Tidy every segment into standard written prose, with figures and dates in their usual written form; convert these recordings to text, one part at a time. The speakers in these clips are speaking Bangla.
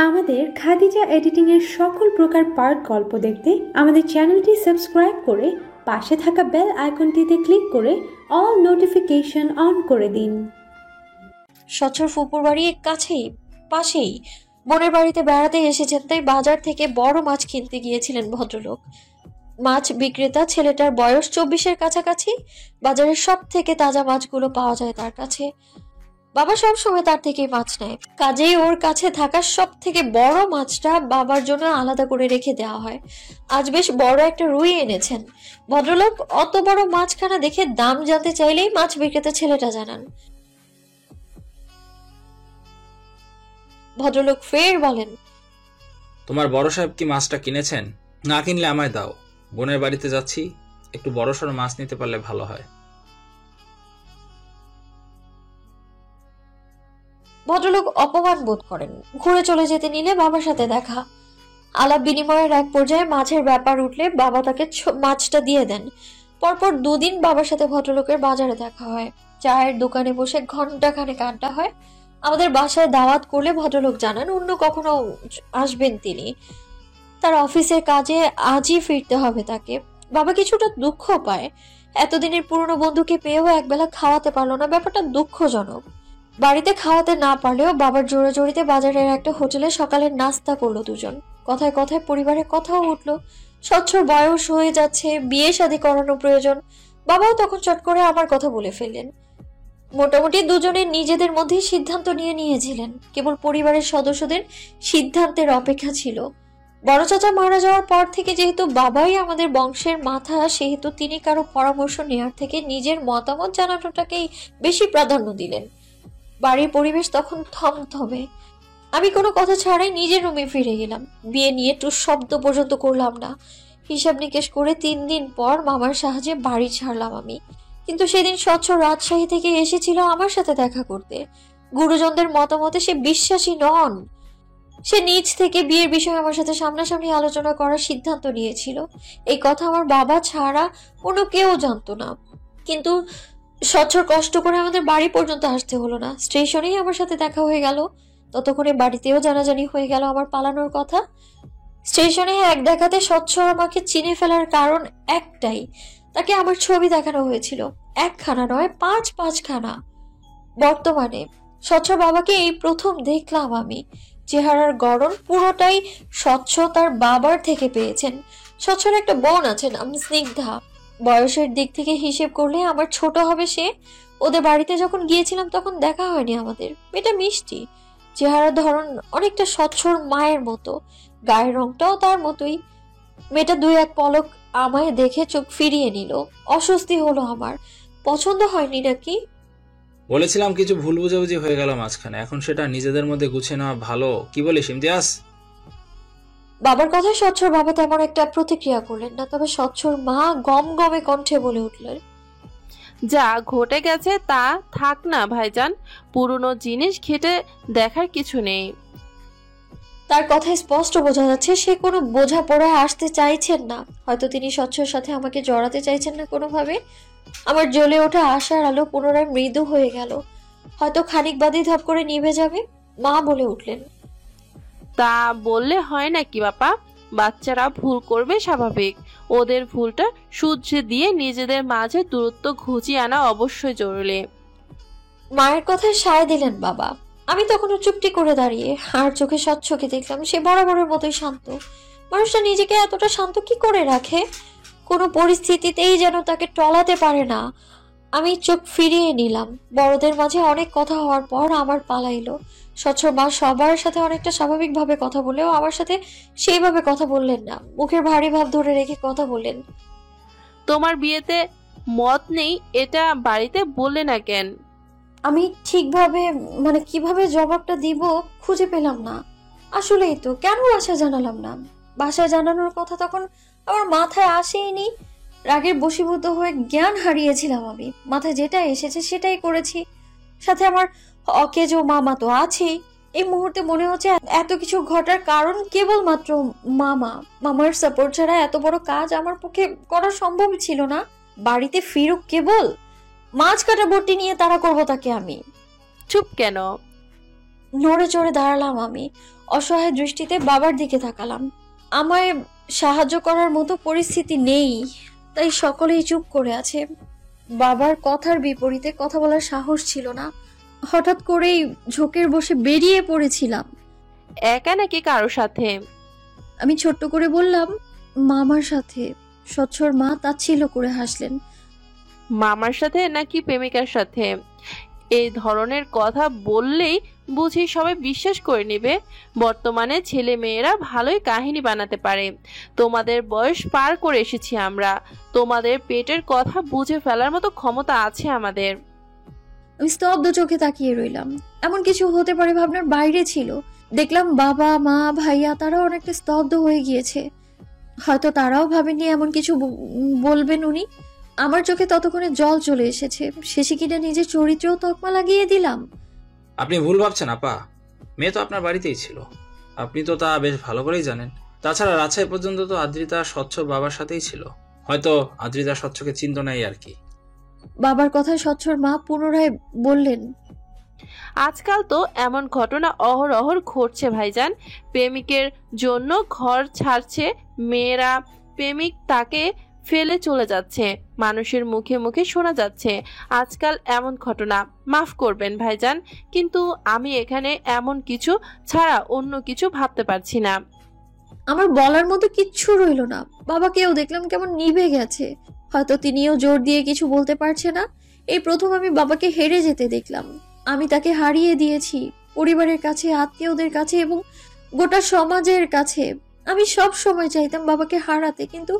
আমাদের খাদিজা এডিটিং এর সকল প্রকার পার্ট গল্প দেখতে আমাদের চ্যানেলটি সাবস্ক্রাইব করে পাশে থাকা বেল আইকনটিতে ক্লিক করে অল নোটিফিকেশন অন করে দিন। সচ্ছর ফুপুর বাড়ির কাছেই পাশেই বোনের বাড়িতে বেড়াতে এসেছেন, তাই বাজার থেকে বড় মাছ কিনতে গিয়েছিলেন ভদ্রলোক। মাছ বিক্রেতা ছেলেটার বয়স 24-এর কাছাকাছি। বাজারের সব থেকে তাজা মাছগুলো পাওয়া যায় তার কাছে। বাবা সব সময় তার থেকেই মাছ নেয়, কাজেই ওর কাছে থাকা সব থেকে বড় মাছটা বাবার জন্য আলাদা করে রেখে দেওয়া হয়। আজ বেশ বড় একটা রুই এনেছেন। ভদ্রলোক অত বড় মাছখানা দেখে দাম জানতে চাইলেই মাছ বিক্রেতা ছেলেটা জানান। ভদ্রলোক ফের বলেন, তোমার বড় সাহেব কি মাছটা কিনেছেন? না কিনলে আমায় দাও, বোনের বাড়িতে যাচ্ছি, একটু বড়সড় মাছ নিতে পারলে ভালো হয়। ভদ্রলোক অপমান বোধ করেন। ঘুরে চলে যেতে নিলে বাবার সাথে দেখা। আলাপ বিনিময়ের এক পর্যায়ে মাছের ব্যাপার উঠলে বাবা তাকে মাছটা দিয়ে দেন। পরপর 2 দিন বাবার সাথে ভদ্রলোকের বাজারে দেখা হয়। চায়ের দোকানে বসে ঘন্টাখানেক আড্ডা হয়। আমাদের বাসায় দাওয়াত করলে ভদ্রলোক জানান অন্য কখনো আসবেন তিনি। তার অফিসের কাজে আজই ফিরতে হবে তাকে। বাবা কিছুটা দুঃখ পায়, এতদিনের পুরনো বন্ধুকে পেয়েও একবেলা খাওয়াতে পারলো না, ব্যাপারটা দুঃখজনক। বাড়িতে খাওয়াতে না পারলেও বাবার জোরাজোরিতে বাজারের একটা হোটেলে সকালের নাস্তা করলো দুজন। কথায় কথায় পরিবারের কথাও উঠলো। সচ্ছর বয়স হয়ে যাচ্ছে, বিয়ে শাদী করানো প্রয়োজন। বাবাও তখন চট করে আমার কথা বলে ফেললেন। মোটামুটি দুজনে নিজেদের মধ্যেই সিদ্ধান্ত নিয়েছিলেন, কেবল পরিবারের সদস্যদের সিদ্ধান্তের অপেক্ষা ছিল। বড় চাচা মারা যাওয়ার পর থেকে যেহেতু বাবাই আমাদের বংশের মাথা, সেহেতু তিনি কারো পরামর্শ নেওয়ার থেকে নিজের মতামত জানানোটাকেই বেশি প্রাধান্য দিলেন। বাড়ির পরিবেশ তখন থমথমে। আমি কোনো কথা ছাড়াই নিজের রুমে ফিরে গেলাম। বিয়ে নিয়ে টুস শব্দ পর্যন্ত করলাম না। হিসাব নিকেশ করে 3 দিন পর মামার সাহায্যে বাড়ি ছাড়লাম আমি। কিন্তু সেদিন সচ্ছর রাজশাহী থেকে এসেছিল আমার সাথে দেখা করতে। গুরুজনদের মতামতে সে বিশ্বাসী নন। সে নিজ থেকে বিয়ের বিষয়ে আমার সাথে সামনাসামনি আলোচনা করার সিদ্ধান্ত নিয়েছিল। এই কথা আমার বাবা ছাড়া অন্য কেউ জানতো না। কিন্তু সচ্ছর কষ্ট করে আমাদের বাড়ি পর্যন্ত আসতে হলো না, স্টেশনেই আমার সাথে দেখা হয়ে গেল। ততক্ষণে বাড়িতেও জানাজানি হয়ে গেল আমার পালানোর কথা। স্টেশনে এক দেখাতে সচ্ছর আমাকে চিনে ফেলার কারণ একটাই, তাকে আমার ছবি দেখানো হয়েছিল। 1খানা নয়, 5খানা। বর্তমানে সচ্ছর বাবাকে এই প্রথম দেখলাম আমি। চেহারার গড়ন পুরোটাই স্বচ্ছ তার বাবার থেকে পেয়েছেন। সচ্ছর একটা বোন আছে, নাম স্নিগ্ধা। বয়সের দিক থেকে হিসেব করলে আমার ছোট হবে সে। ওদের বাড়িতে যখন গিয়েছিলাম তখন দেখা হয়নি আমাদের। মেয়েটা মিষ্টি, চেহারার ধরন অনেকটা সচ্ছর মায়ের মতো, গায়ের রংটাও তার মতোই। মেয়েটা 2-1 পলক আমায় দেখে চোখ ফিরিয়ে নিল। অস্বস্তি হলো আমার। পছন্দ হয়নি নাকি? বলেছিলাম কিছু ভুল বুঝাবুঝি হয়ে গেল মাঝখানে, এখন সেটা নিজেদের মধ্যে গুছিয়ে নেওয়া ভালো। কি বলিস ইমতিয়াজ? বাবার কথায় সচ্ছর বাবা তেমন একটা প্রতিক্রিয়া করলেন না, তবে সচ্ছর মা গমগমে কণ্ঠে বলে উঠলেন, যা ঘটে গেছে তা থাক না ভাইজান, পুরনো জিনিস ঘেটে দেখার কিছু নেই। তার কথায় স্পষ্ট বোঝা যাচ্ছে সে কোনো বোঝাপড়ায় আসতে চাইছেন না। হয়তো তিনি স্বচ্ছর সাথে আমাকে জড়াতে চাইছেন না কোনোভাবে। আমার জ্বলে ওঠা আশার আলো পুনরায় মৃদু হয়ে গেল। হয়তো খানিক বাদে ধপ করে নিভে যাবে। মা বলে উঠলেন, তা বললে হয় নাকি বাপা? বাচ্চারা ভুল করবে, স্বাভাবিক। ওদের ভুলটা শুধরে দিয়ে নিজেদের মাঝে দূরত্ব ঘুচিয়ে আনা অবশ্যই জরুরি। মায়ের কথায় সায় দিলেন বাবা। আমি তখনও চুপটি করে দাঁড়িয়ে আর চোখে স্বচ্ছকে দেখলাম। সে বরাবরের মতোই শান্ত। মানুষটা নিজেকে এতটা শান্ত কি করে রাখে? কোনো পরিস্থিতিতেই যেন তাকে টলাতে পারে না। আমি চোখ ফিরিয়ে নিলাম। বড়দের মাঝে অনেক কথা হওয়ার পর আমার পালা এলো। স্বচ্ছর মা সবার সাথে অনেকটা স্বাভাবিকভাবে কথা বলেও আমার সাথে সেইভাবে কথা বললেন না। মুখের ভারী ভাব ধরে রেখে কথা বললেন, তোমার বিয়েতে মত নেই এটা বাড়িতে বললে না কেন? আমি ঠিকভাবে কিভাবে জবাবটা দিব খুঁজে পেলাম না। আসলেই তো কেন বাসায় জানালাম না? বাসায় জানানোর কথা তখন আমার মাথায় আসেইনি। রাগের বশীভূত হয়ে জ্ঞান হারিয়েছিলাম আমি। মাথায় যেটা এসেছে সেটাই করেছি। সাথে আমার অকেজ ও মামা তো আছেই। এই মুহূর্তে মনে হচ্ছে এত কিছু ঘটার কারণ কেবলমাত্র মামার সাপোর্ট ছাড়া এত বড় কাজ আমার পক্ষে করা সম্ভব ছিল না। বাড়িতে ফিরুক কেবল, মাছ কাটা বটি নিয়ে তাড়া করবো তাকে আমি। চুপ কেন? নড়ে চড়ে দাঁড়ালাম আমি, অসহায় দৃষ্টিতে বাবার দিকে তাকালাম। আমায় সাহায্য করার মতো পরিস্থিতি নেই, তাই সকলেই চুপ করে আছে। বাবার কথার বিপরীতে কথা বলার সাহস ছিল না। হঠাৎ করেই ঝোঁকের বসে বেরিয়ে পড়েছিলাম। একা নাকি কারোর সাথে? আমি ছোট্ট করে বললাম, মামার সাথে। স্বচ্ছর মা তাচ্ছিল্য করে হাসলেন। মামার সাথে নাকি প্রেমিকার সাথে? এই ধরনের কথা বললেই বুঝি সবাই বিশ্বাস করে নেবে। বর্তমানে ছেলে মেয়েরা ভালোই কাহিনী বানাতে পারে। তোমাদের বয়স পার করে এসেছি আমরা, তোমাদের পেটের কথা বুঝে ফেলার মতো ক্ষমতা আছে আমাদের। আমি স্তব্ধ চোখে তাকিয়ে রইলাম। এমন কিছু হতে পারে ভাবনার বাইরে ছিল। দেখলাম বাবা, মা, ভাইয়া তারাও অনেকটা স্তব্ধ হয়ে গিয়েছে। হয়তো তারাও ভাবেননি এমন কিছু বলবেন উনি। আমার চোখে ততক্ষণে জল চলে এসেছে। শেষে কিনা নিজের চরিত্রেও তকমা লাগিয়ে দিলাম। আপনি ভুল ভাবছেন আপা, মেয়ে তো আপনার বাড়িতেই ছিল, আপনি তো তা বেশ ভালো করেই জানেন। তাছাড়া রাজশাহী পর্যন্ত তো আদ্রিতা স্বচ্ছর বাবার সাথেই ছিল, হয়তো আদ্রিতা স্বচ্ছকে চিন্ত নাই আর কি। বাবার কথায় স্বচ্ছর মা পুনরায় বললেন, আজকাল তো এমন ঘটনা অহরহ ঘটছে ভাইজান। প্রেমিকের জন্য ঘর ছাড়ছে মেয়েরা, প্রেমিক তাকে ফেলে চলে যাচ্ছে, মানুষের মুখে মুখে শোনা যাচ্ছে আজকাল এমন ঘটনা। মাফ করবেন ভাইজান, কিন্তু আমি এখানে এমন কিছু ছাড়া অন্য কিছু ভাবতে পারছি না। আমার বলার মতো কিচ্ছু রইল না। বাবাকেও দেখলাম কেমন নিভে গেছে। হয়তো তিনিও জোর দিয়ে কিছু বলতে পারছে না। এই প্রথম আমি বাবাকে হেরে যেতে দেখলাম। আমি তাকে হারিয়ে দিয়েছি, পরিবারের কাছে, আত্মীয়দের কাছে এবং গোটা সমাজের কাছে। আমি সব সময় চাইতাম বাবাকে হারাতে, কিন্তু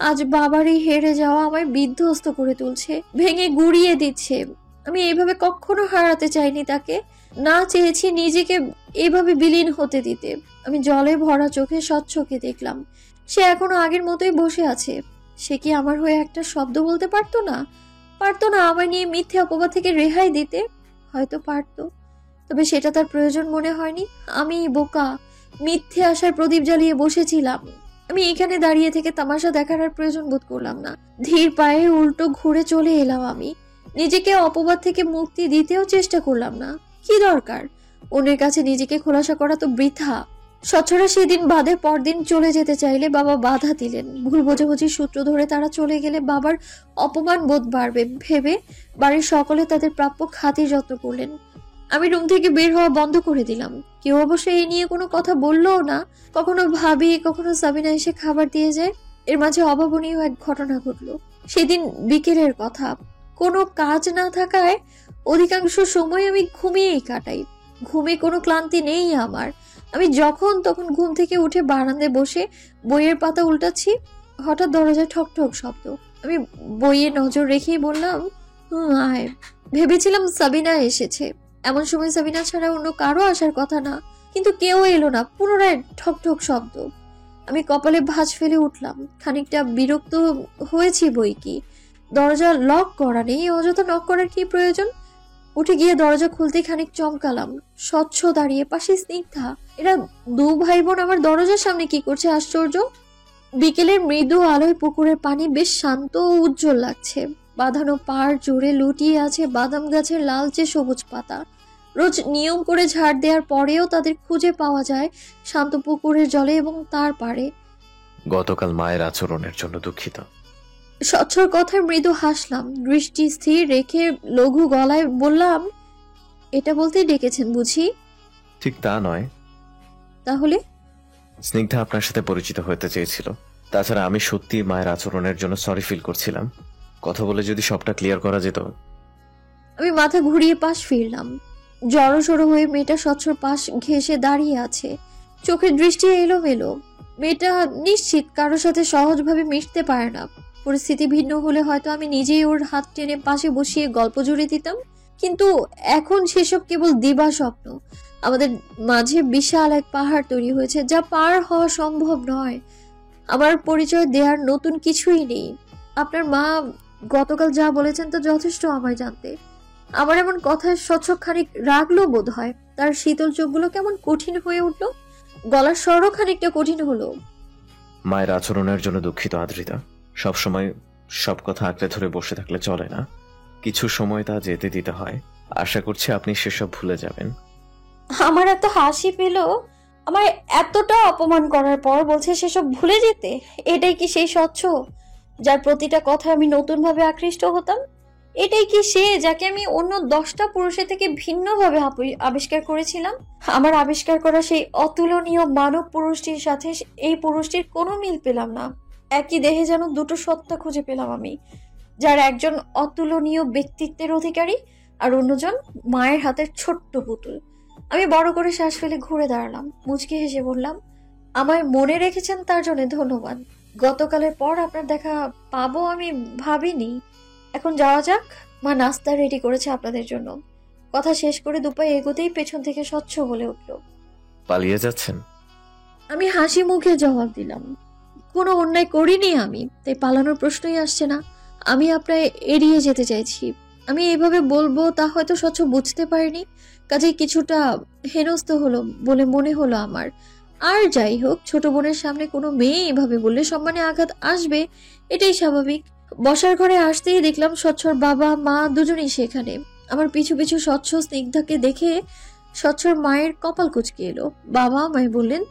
আজ বাবার এই হেরে যাওয়া আমায় বিধ্বস্ত করে তুলছে, ভেঙে গুড়িয়ে দিচ্ছে। আমি এইভাবে কখনো হারাতে চাইনি তাকে, না চেয়েছি নিজেকে এইভাবে বিলীন হতে দিতে। আমি জলে ভরা চোখে স্বচ্ছকে দেখলাম। সে এখনো আগের মতোই বসে আছে। সে কি আমার হয়ে একটা শব্দ বলতে পারতো না? পারতো না আমায় নিয়ে মিথ্যে অপবাদ থেকে রেহাই দিতে? হয়তো পারতো, তবে সেটা তার প্রয়োজন মনে হয়নি। আমি বোকা, মিথ্যে আশার প্রদীপ জ্বালিয়ে বসেছিলাম। আমি এখানে দাঁড়িয়ে থেকে তামাশা দেখার আর প্রয়োজন বোধ করলাম না। ধীর পায়ে উল্টো ঘুরে চলে এলাম আমি। নিজেকে অপবাদ থেকে মুক্তি দিতেও চেষ্টা করলাম না। কি দরকার? অন্যের কাছে নিজেকে খোলাসা করা তো বৃথা। স্বচ্ছরা সেদিন বাদে পরদিন চলে যেতে চাইলে বাবা বাধা দিলেন। ভুল বোঝাবুঝির সূত্র ধরে তারা চলে গেলে বাবার অপমান বোধ বাড়বে ভেবে বাড়ির সকলে তাদের প্রাপ্য খাতির যত্ন করলেন। আমি রুম থেকে বের হওয়া বন্ধ করে দিলাম। কেউ অবশ্য এই নিয়ে কোনো কথা বললও না। কখনো ভাবি, কখনো সাবিনা এসে খাবার দিয়ে যায়। এর মাঝে অভাবনীয় এক ঘটনা ঘটলো। সেদিন বিকেলের কথা। কোনো কাজ না থাকায় অধিকাংশ সময় আমি ঘুমিয়েই কাটাই। ঘুমে কোনো ক্লান্তি নেই আমার। আমি যখন তখন ঘুম থেকে উঠে বারান্দায় বসে বইয়ের পাতা উল্টাচ্ছি। হঠাৎ দরজায় ঠক ঠক শব্দ। আমি বইয়ে নজর রেখেই বললাম, আয়। ভেবেছিলাম সাবিনা এসেছে। এমন সময় সাবিনা ছাড়া অন্য কারো আসার কথা না, কিন্তু কেউ এলো না। পুনরায় ঠক ঠক শব্দ। আমি কপালে ভাঁজ ফেলে উঠলাম। খানিকটা বিরক্ত হয়েছি বই কি, দরজা লক করা নেই, অযথা নক করার কি প্রয়োজন? উঠে গিয়ে দরজা খুলতে খানিক চমকালাম। স্বচ্ছ দাঁড়িয়ে, পাশে স্নিগ্ধা। এরা দু ভাই বোন আমার দরজার সামনে কি করছে? আশ্চর্য। বিকেলের মৃদু আলোয় পুকুরের পানি বেশ শান্ত ও উজ্জ্বল লাগছে। বাঁধানো পাড় জুড়ে লুটিয়ে আছে বাদাম গাছের লালচে সবুজ পাতা। রোজ নিয়ম করে ঝাড় দেওয়ার পরেও তাদের খুঁজে পাওয়া যায় শান্ত পুকুরের জলে এবং তার পাড়ে। গতকাল মায়ের আচরণের জন্য দুঃখিত। স্বচ্ছর কথায় মৃদু হাসলাম। দৃষ্টি স্থির রেখে লঘু গলায় বললাম, এটা বলতেই ডেকেছেন বুঝি? ঠিক তা নয়। তাহলে? স্নিগ্ধা আপনার সাথে পরিচিত হতে চেয়েছিল। তাছাড়া আমি সত্যি মায়ের আচরণের জন্য সরি ফিল করছিলাম। কথা বলে যদি সবটা ক্লিয়ার করা যেত। আমি মাথা ঘুরিয়ে পাশ ফিরলাম। জড়সড় হয়ে মেয়েটা স্বচ্ছর পাশ ঘেঁষে দাঁড়িয়ে আছে। চোখের দৃষ্টি এলোমেলো। মেয়েটা নিশ্চিত কারোর সাথে সহজভাবে মিশতে পারে না। পরিস্থিতি ভিন্ন হলে হয়তো আমি নিজেই ওর হাত টেনে পাশে বসিয়ে গল্প জুড়ে দিতাম, কিন্তু এখন সেসব কেবল দিবা স্বপ্ন। আমাদের মাঝে বিশাল এক পাহাড় তৈরি হয়েছে, যা পার হওয়া সম্ভব নয়। আমার পরিচয় দেওয়ার নতুন কিছুই নেই। আপনার মা গতকাল যা বলেছেন তা যথেষ্ট আমায় জানতে। আমার এমন কথায় স্বচ্ছ খানিক রাগলো বোধ হয়। তার শীতল চোখগুলো কেমন কঠিন হয়ে উঠল। গলার স্বরও খানিকটা কঠিন হলো। মায়ের আচরণের জন্য দুঃখিত আদ্রিতা। সবসময় সব কথা আঁকড়ে ধরে বসে থাকলে চলে না। কিছু সময় তা যেতে দিতে হয়। আশা করছি আপনি সেসব ভুলে যাবেন। আমার এত হাসি পেল, আমার এতটা অপমান করার পর বলছে সেসব ভুলে যেতে। এটাই কি সেই স্বচ্ছ যার প্রতিটা কথা আমি নতুন ভাবে আকৃষ্ট হতাম? এটাই কি সে যাকে আমি অন্য 10টা পুরুষের থেকে ভিন্নভাবে আবিষ্কার করেছিলাম? আমার আবিষ্কার করা সেই অতুলনীয় মানব পুরুষটির সাথে এই পুরুষটির কোনো মিল পেলাম না। একই দেহে যেন দুটো সত্তা খুঁজে পেলাম আমি, যার একজন অতুলনীয় ব্যক্তিত্বের অধিকারী আর অন্যজন মায়ের হাতের ছোট্ট পুতুল। আমি বড় করে শ্বাস ফেলে ঘুরে দাঁড়ালাম, মুচকি হেসে বললাম, আমায় মনে রেখেছেন তার জন্য ধন্যবাদ। গতকালের পর আপনার দেখা পাবো আমি ভাবিনি। এখন যাওয়া যাক, মা নাস্তা রেডি করেছে আপনাদের জন্য। কথা শেষ করে দুপায়ে এগোতেই পেছন থেকে স্বচ্ছ বলে উঠল, পালিয়ে যাচ্ছেন? আমি হাসি মুখে জবাব দিলাম, কোনো অন্যায় করিনি আমি, তাই পালানোর প্রশ্নই আসছে না। আমি আপনার এড়িয়ে যেতে চাইছি। আমি এইভাবে বলবো তা হয়তো স্বচ্ছ বুঝতে পারিনি, কাজেই কিছুটা হেনস্থ হলো বলে মনে হলো আমার। আর যাই হোক, ছোট বোনের সামনে কোনো মেয়ে এভাবে বললে সম্মানে আঘাত আসবে, এটাই স্বাভাবিক। বসার ঘরে আসতেই দেখলাম স্বচ্ছর বাবা মা দুজনেই সেখানে। আমার পিছু পিছু স্বচ্ছ স্নিগ্ধাকে দেখে স্বচ্ছর মায়ের কপাল কুঁচকে এলো। বাবা আমায় বললেন,